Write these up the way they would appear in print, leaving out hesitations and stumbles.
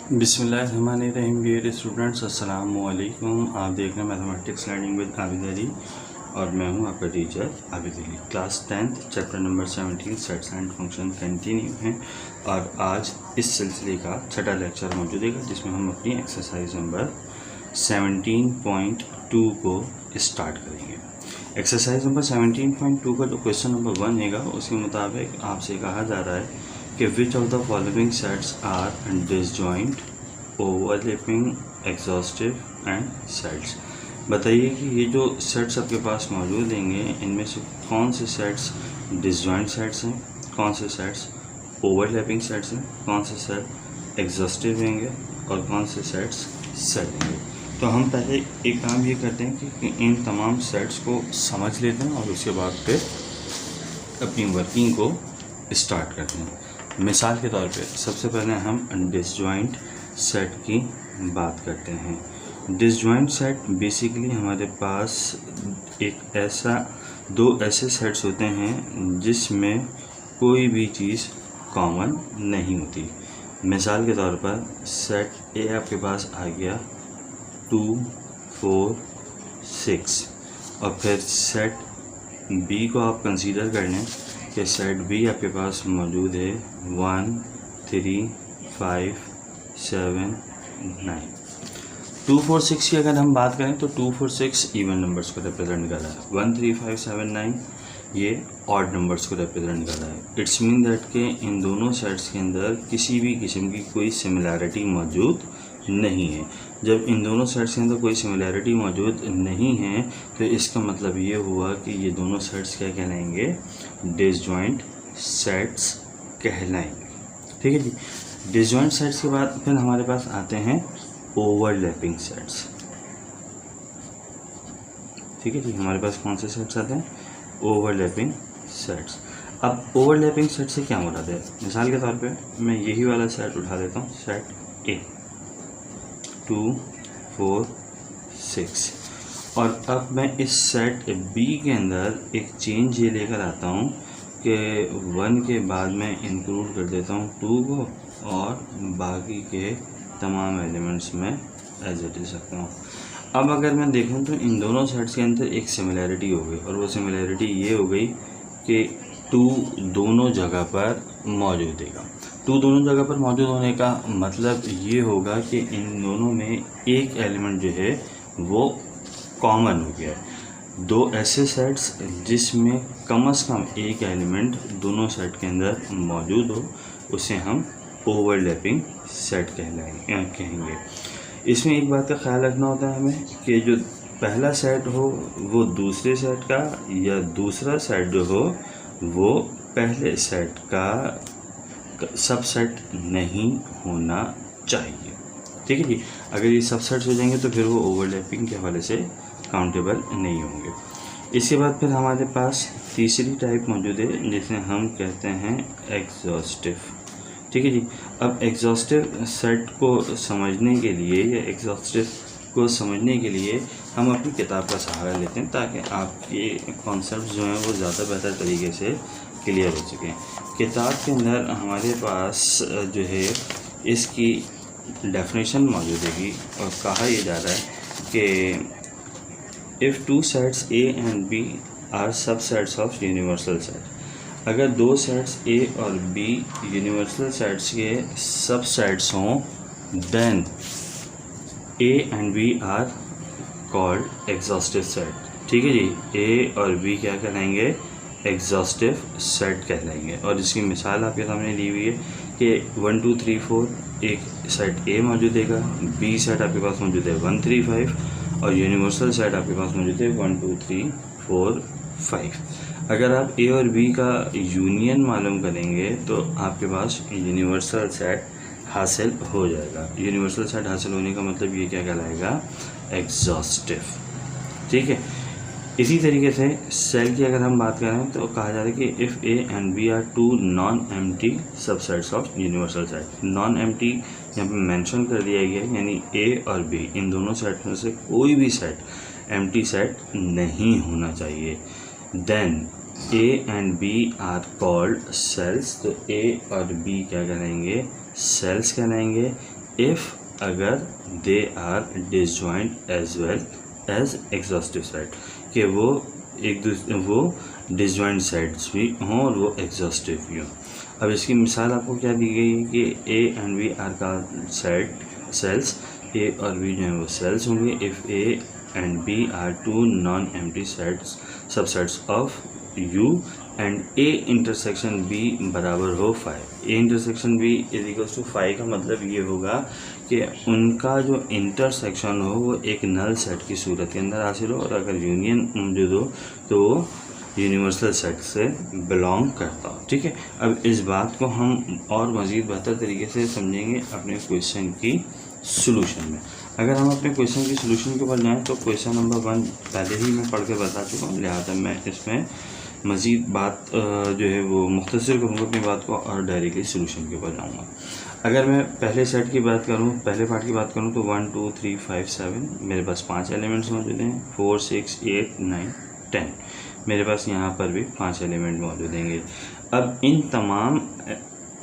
बिस्मिल्लाहिर्रहमानिर्रहीम dear students, अस्सलाम वालेकुम। आप देख रहे हैं mathematics learning with Abid Ali और मैं हूं आपका teacher Abid Ali. Class 10th chapter number 17 sets and function continue है और आज इस सिलसिले का छठा लेक्चर मौजूद है जिसमें हम अपनी एक्सरसाइज नंबर 17.2 को स्टार्ट करेंगे। एक्सरसाइज नंबर 17.2 का जो क्वेश्चन नंबर 1 है उसके मुताबिक आपसे कहा जा रहा है कि which of the following sets are disjoint, overlapping, exhaustive and sets. बताइए कि ये जो सेट्स आपके पास मौजूद होंगे इनमें से कौन से सेट्स डिसजॉइंट सेट्स हैं, कौन से सेट्स ओवरलैपिंग सेट्स हैं, कौन से सेट एग्जॉस्टिव होंगे और कौन से सेट्स सेट होंगे। तो हम पहले एक काम ये करते हैं कि इन तमाम सेट्स को समझ लेते हैं और उसके बाद फिर अपनी वर्किंग को स्टार्ट करते हैं। मिसाल के तौर पे सबसे पहले हम डिसजॉइंट सेट की बात करते हैं। डिसजॉइंट सेट बेसिकली हमारे पास दो ऐसे सेट्स होते हैं जिसमें कोई भी चीज़ कॉमन नहीं होती। मिसाल के तौर पर सेट ए आपके पास आ गया 2, 4, 6 और फिर सेट बी को आप कंसीडर कर लें कि सेट बी आपके पास मौजूद है 1, 3, 5, 7, 9। 2, 4, 6 की अगर हम बात करें तो 2, 4, 6 इवन नंबर्स को रिप्रेजेंट कर रहा है। 1, 3, 5, 7, 9 ये ऑड नंबर्स को रिप्रेजेंट कर रहा है। इट्स मीन दैट के इन दोनों सेट्स के अंदर किसी भी किस्म की कोई सिमिलैरिटी मौजूद नहीं है। जब इन दोनों सेट्स के अंदर कोई सिमिलैरिटी मौजूद नहीं है तो इसका मतलब ये हुआ कि ये दोनों सेट्स क्या कहलाएंगे, डिसजॉइंट सेट्स कहलाएंगे। ठीक है जी। डिसजॉइंट सेट्स के बाद फिर हमारे पास आते हैं ओवरलैपिंग सेट्स। ठीक है जी, हमारे पास कौन से सेट्स आते हैं, ओवरलैपिंग सेट्स। अब ओवरलैपिंग सेट से क्या मुराद है, मिसाल के तौर पे मैं यही वाला सेट उठा देता हूँ, सेट ए 2, 4, 6 और अब मैं इस सेट बी के अंदर एक चेंज ये लेकर आता हूँ कि 1 के बाद मैं इंक्लूड कर देता हूँ 2 को और बाकी के तमाम एलिमेंट्स में एज इट इज रखता हूँ। अब अगर मैं देखूँ तो इन दोनों सेट्स के अंदर एक सिमिलैरिटी हो गई और वो सिमिलैरिटी ये हो गई कि 2 दोनों जगह पर मौजूद है। 2 दोनों जगह पर मौजूद होने का मतलब ये होगा कि इन दोनों में एक एलिमेंट जो है वो कॉमन हो गया है। दो ऐसे सेट्स जिसमें कम से कम एक एलिमेंट दोनों सेट के अंदर मौजूद हो उसे हम ओवरलैपिंग सेट कहेंगे। इसमें एक बात का ख्याल रखना होता है हमें कि जो पहला सेट हो वो दूसरे सेट का या दूसरा सेट जो हो वो पहले सेट का सबसेट नहीं होना चाहिए। ठीक है जी। अगर ये सबसेट्स हो जाएंगे तो फिर वो ओवरलैपिंग के हवाले से काउंटेबल नहीं होंगे। इसके बाद फिर हमारे पास तीसरी टाइप मौजूद है जिसे हम कहते हैं एग्जॉस्टिव। ठीक है जी। अब एग्जॉस्टिव सेट को समझने के लिए या एग्जॉस्टिव को समझने के लिए हम अपनी किताब का सहारा लेते हैं ताकि आपके कॉन्सेप्ट जो हैं वो ज़्यादा बेहतर तरीके से क्लियर हो सकें। किताब के अंदर हमारे पास जो है इसकी डेफिनेशन मौजूद है और कहा यह जा रहा है कि if 2 sets A and B are subsets of universal set, अगर 2 सेट्स ए और बी यूनिवर्सल सेट्स के सब सेट्स हों then A and B are called exhaustive set. ठीक है जी। ए और बी क्या कहलाएंगे, एग्जॉस्टिव सेट कहलाएंगे। और इसकी मिसाल आपके सामने दी हुई है कि 1, 2, 3, 4 एक सेट ए मौजूद है, बी सेट आपके पास मौजूद है 1, 3, 5 और यूनिवर्सल सेट आपके पास मौजूद है 1, 2, 3, 4, 5। अगर आप ए और बी का यूनियन मालूम करेंगे तो आपके पास यूनिवर्सल सेट हासिल हो जाएगा। यूनिवर्सल सेट हासिल होने का मतलब ये क्या कहलाएगा, एग्जॉस्टिव। ठीक है। इसी तरीके से सेल की अगर हम बात करें तो कहा जा रहा है कि if A and B are 2 non empty subsets of universal set. Non empty यहाँ पे मेंशन कर दिया गया है, यानी ए और बी इन दोनों सेट में से कोई भी सेट एम्प्टी सेट नहीं होना चाहिए। Then A and B are called cells. तो ए और बी क्या कहलाएंगे, सेल्स कहलाएंगे। इफ़ अगर they are disjoint as well as exhaustive set, कि वो डिसजॉइंट सेट्स भी हों और वो एग्जॉस्टिव भी हों। अब इसकी मिसाल आपको क्या दी गई है कि ए एंड बी आर का सेल्स, ए और बी जो है वो सेल्स होंगे if A and B are two non empty sets subsets of U and A intersection B बराबर हो 5। A intersection B is equals to 5 का मतलब ये होगा कि उनका जो इंटरसेक्शन हो वो एक नल सेट की सूरत के अंदर हासिल हो, और अगर यूनियन मौजूद हो तो वो यूनिवर्सल सेट से बिलोंग करता हो। ठीक है, अब इस बात को हम और मज़ीद बेहतर तरीके से समझेंगे अपने क्वेश्चन की सॉल्यूशन में। अगर हम अपने क्वेश्चन की सॉल्यूशन के ऊपर जाएँ तो क्वेश्चन नंबर 1 पहले ही मैं पढ़ के बता चुका हूँ, लिहाजा मैं इसमें मज़ीद बात जो है वो मुख्तसर करूँगा अपनी बात को और डायरेक्टली सॉल्यूशन के ऊपर जाऊँगा। अगर मैं पहले सेट की बात करूँ, पहले पार्ट की बात करूँ तो 1 2 3 5 7 मेरे पास 5 एलिमेंट्स मौजूद हैं, 4 6 8 9 10 मेरे पास यहाँ पर भी 5 एलिमेंट मौजूद होंगे। अब इन तमाम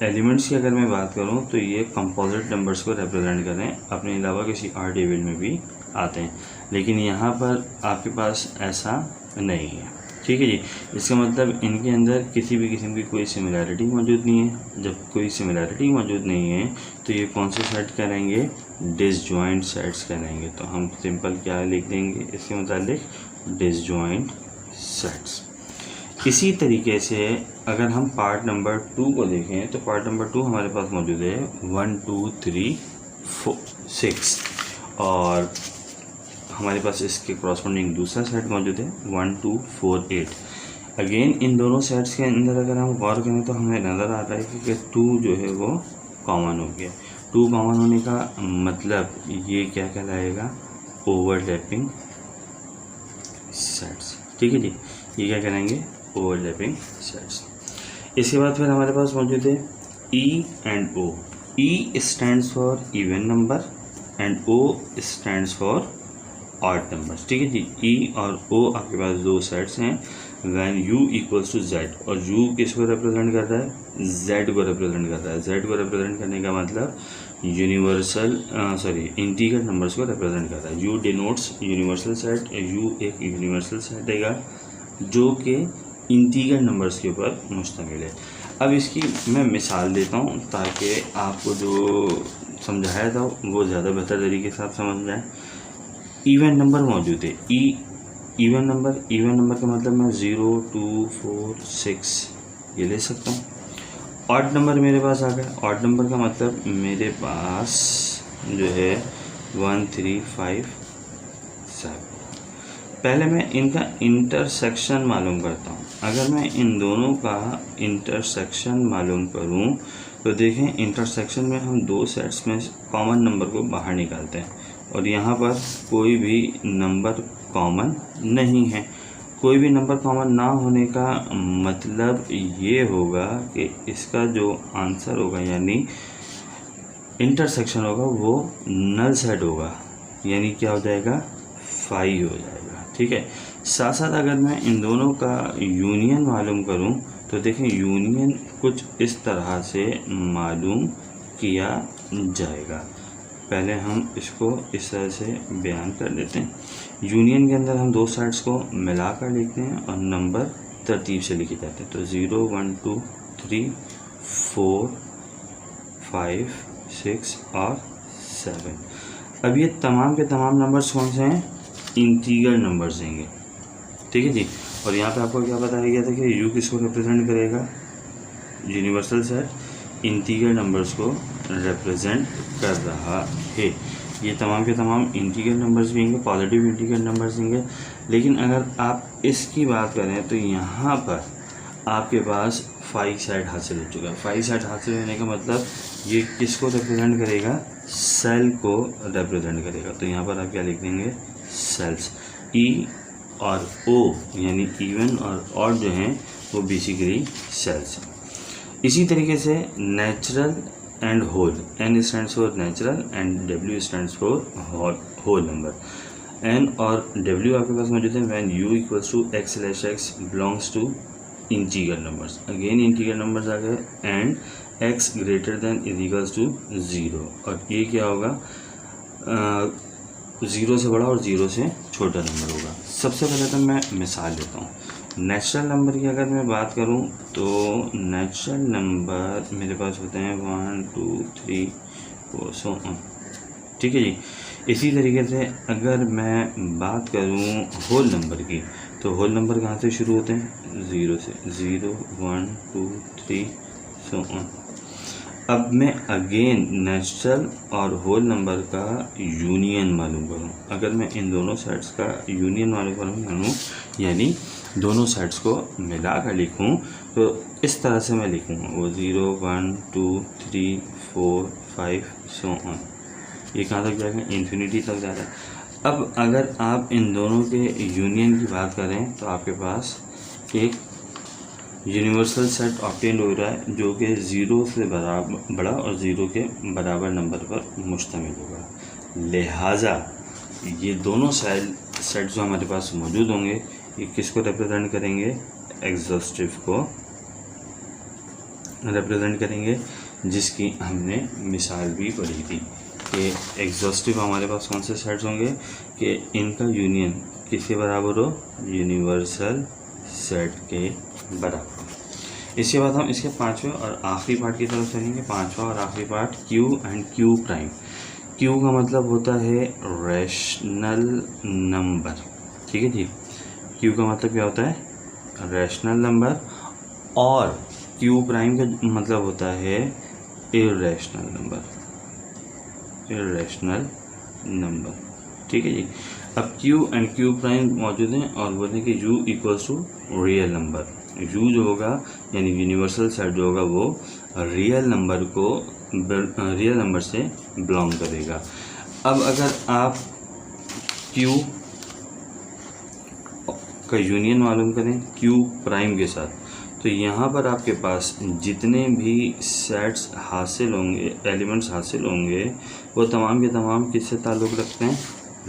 एलिमेंट्स की अगर मैं बात करूँ तो ये कंपोजिट नंबर्स को रिप्रेजेंट करें, अपने अलावा किसी और टेबल में भी आते हैं, लेकिन यहाँ पर आपके पास ऐसा नहीं है। ठीक है जी, इसका मतलब इनके अंदर किसी भी किस्म की कोई सिमिलैरिटी मौजूद नहीं है। जब कोई सिमिलैरिटी मौजूद नहीं है तो ये कौन से सेट कहलाएंगे? डिसजॉइंट सेट्स कहलाएंगे। तो हम सिंपल क्या लिख देंगे इसके मुतालिक? Disjoint sets. इसी तरीके से अगर हम पार्ट नंबर 2 को देखें तो पार्ट नंबर 2 हमारे पास मौजूद है 1 2 3 4 6 और हमारे पास इसके कॉरस्पॉन्डिंग दूसरा सेट मौजूद है 1 2 4 8। अगेन इन दोनों सेट्स के अंदर अगर हम गौर करें तो हमें नज़र आ रहा है कि 2 जो है वो कॉमन हो गया। 2 कॉमन होने का मतलब ये क्या कहलाएगा? Overlapping sets. ठीक है जी, ये क्या कहलाएंगे? Overlapping sets. इसके बाद फिर हमारे पास मौजूद है E and O. E stands for even number and O stands for odd numbers. ठीक है जी, ई और ओ आपके पास दो सेट्स हैं one U equals to Z, और यू किसको रिप्रेजेंट कर रहा है? जेड को रिप्रेजेंट कर रहा है। जेड को रिप्रेजेंट करने का मतलब यूनिवर्सल इंटीजर नंबर्स को रिप्रेजेंट कर रहा है। You denotes universal set, you एक यूनिवर्सल सेट है जो कि इंटीजर नंबर्स के ऊपर मुश्तमिल है। अब इसकी मैं मिसाल देता हूँ ताकि आपको जो समझाया था वो ज़्यादा बेहतर तरीके से आप समझ जाए। इवन नंबर मौजूद है, इवन नंबर का मतलब मैं 0 2 4 6 ये ले सकता हूँ। ऑड नंबर मेरे पास आ गया। ऑड नंबर का मतलब मेरे पास जो है 1 3 5 7। पहले मैं इनका इंटरसेक्शन मालूम करता हूँ। अगर मैं इन दोनों का इंटरसेक्शन मालूम करूँ तो देखें इंटरसेक्शन में हम दो सेट्स में कॉमन नंबर को बाहर निकालते हैं और यहाँ पर कोई भी नंबर कॉमन नहीं है। कोई भी नंबर कॉमन ना होने का मतलब ये होगा कि इसका जो आंसर होगा यानी इंटरसेक्शन होगा वो नल सेट होगा, यानी क्या हो जाएगा? 5 हो जाएगा। ठीक है, साथ साथ अगर मैं इन दोनों का यूनियन मालूम करूं तो देखें यूनियन कुछ इस तरह से मालूम किया जाएगा। पहले हम इसको इस तरह से बयान कर देते हैं। यूनियन के अंदर हम दो साइड्स को मिलाकर लिखते हैं और नंबर तरतीब से लिखे जाते हैं। तो 0 1 2 3 4 5 6 और 7। अब ये तमाम के तमाम नंबर्स कौन से हैं? इंटीजर नंबर्स देंगे। ठीक है जी, और यहाँ पे आपको क्या बताया गया था कि यू किसको रिप्रेजेंट करेगा? यूनिवर्सल सेट इंटीजर नंबर्स को रिप्रेजेंट कर रहा है। ये तमाम के तमाम इंटीजर नंबर्स भी होंगे, पॉजिटिव इंटीजर नंबर्स होंगे। लेकिन अगर आप इसकी बात करें तो यहाँ पर आपके पास 5 सेट हासिल हो चुका है। 5 सेट हासिल होने का मतलब ये किसको रिप्रेजेंट करेगा? सेल को रिप्रेजेंट करेगा। तो यहाँ पर आप क्या लिख देंगे? सेल्स। ई और ओ यानी इवन और ऑड जो हैं वो बेसिकली सेल्स हैं। इसी तरीके से natural and whole, N stands for natural and W stands for whole number. N और डब्ल्यू आपके पास मौजूद है when U equals to x/x belongs to integer numbers. Again integer numbers आ गए and x greater than is equals to 0 और ये क्या होगा, 0 से बड़ा और 0 से छोटा नंबर होगा। सबसे पहले तो मैं मिसाल लेता हूँ। नेचुरल नंबर की अगर मैं बात करूँ तो नेचुरल नंबर मेरे पास होते हैं 1 2 3 4 सो ऑन, ठीक है जी। इसी तरीके से अगर मैं बात करूँ होल नंबर की, तो होल नंबर कहाँ से शुरू होते हैं, 0 से, 0 1 2 3 सो ऑन। अब मैं अगेन नेचुरल और होल नंबर का यूनियन मालूम करूँ। अगर मैं इन दोनों सेट्स का यूनियन मालूम करूँ यानी दोनों सेट्स को मिला कर लिखूँ, तो इस तरह से मैं लिखूँगा वो 0 1 2 3 4 5 सो ऑन। ये कहाँ तक जाएगा, इन्फिनिटी तक जा रहा है। अब अगर आप इन दोनों के यूनियन की बात करें तो आपके पास एक यूनिवर्सल सेट ऑब्टेन हो रहा है जो कि 0 से बड़ा और 0 के बराबर नंबर पर मुश्तमिल होगा। लिहाजा ये दोनों सेट जो हमारे पास मौजूद होंगे ये किसको रिप्रेजेंट करेंगे, एग्जॉस्टिव को रिप्रेजेंट करेंगे, जिसकी हमने मिसाल भी पढ़ी थी कि एग्जॉस्टिव हमारे पास कौन से सेट्स होंगे कि इनका यूनियन किसके बराबर हो, यूनिवर्सल सेट के बराबर। इसके बाद हम इसके पांचवें और आखिरी पार्ट की तरफ चलेंगे। पांचवा और आखिरी part Q and Q prime. Q का मतलब होता है रैशनल नंबर, ठीक है जी। क्यू का मतलब क्या होता है, रैशनल नंबर, और क्यू प्राइम का मतलब होता है इर्रेशनल नंबर, इर्रेशनल नंबर, ठीक है जी। अब क्यू एंड क्यू प्राइम मौजूद हैं और बोलते हैं कि U equals to real number. U जो होगा यानी यूनिवर्सल सेट जो होगा वो रियल नंबर से बिलोंग करेगा। अब अगर आप क्यू का यूनियन मालूम करें क्यू प्राइम के साथ, तो यहाँ पर आपके पास जितने भी सेट्स हासिल होंगे, एलिमेंट्स हासिल होंगे, वो तमाम के तमाम किससे ताल्लुक़ रखते हैं,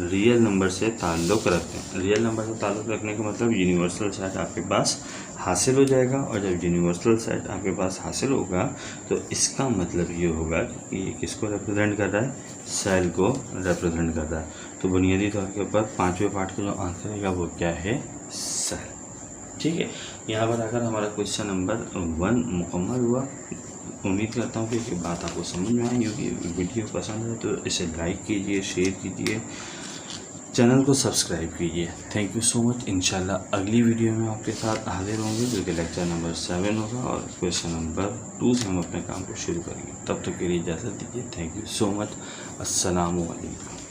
रियल नंबर से ताल्लुक़ रखते हैं। रियल नंबर से ताल्लुक़ रखने का मतलब यूनिवर्सल सेट आपके पास हासिल हो जाएगा, और जब यूनिवर्सल सेट आपके पास हासिल होगा तो इसका मतलब ये होगा कि ये किसको रिप्रेजेंट कर रहा है, सेल को रिप्रेजेंट कर रहा है। तो बुनियादी तौर के ऊपर पाँचवें पार्ट का जो आंसर है वो क्या है, सेल, ठीक है। यहाँ पर आकर हमारा क्वेश्चन नंबर 1 मुकम्मल हुआ। उम्मीद करता हूँ कि ये बात आपको समझ में आई होगी। वीडियो पसंद है तो इसे लाइक कीजिए, शेयर कीजिए, चैनल को सब्सक्राइब कीजिए। Thank you so much. इंशाल्लाह अगली वीडियो में आपके साथ हाजिर होंगे जो कि लेक्चर नंबर 7 होगा और क्वेश्चन नंबर 2 से हम अपने काम को शुरू करेंगे। तब तक के लिए इजाज़त दीजिए। Thank you so much. अस्सलामु अलैकुम।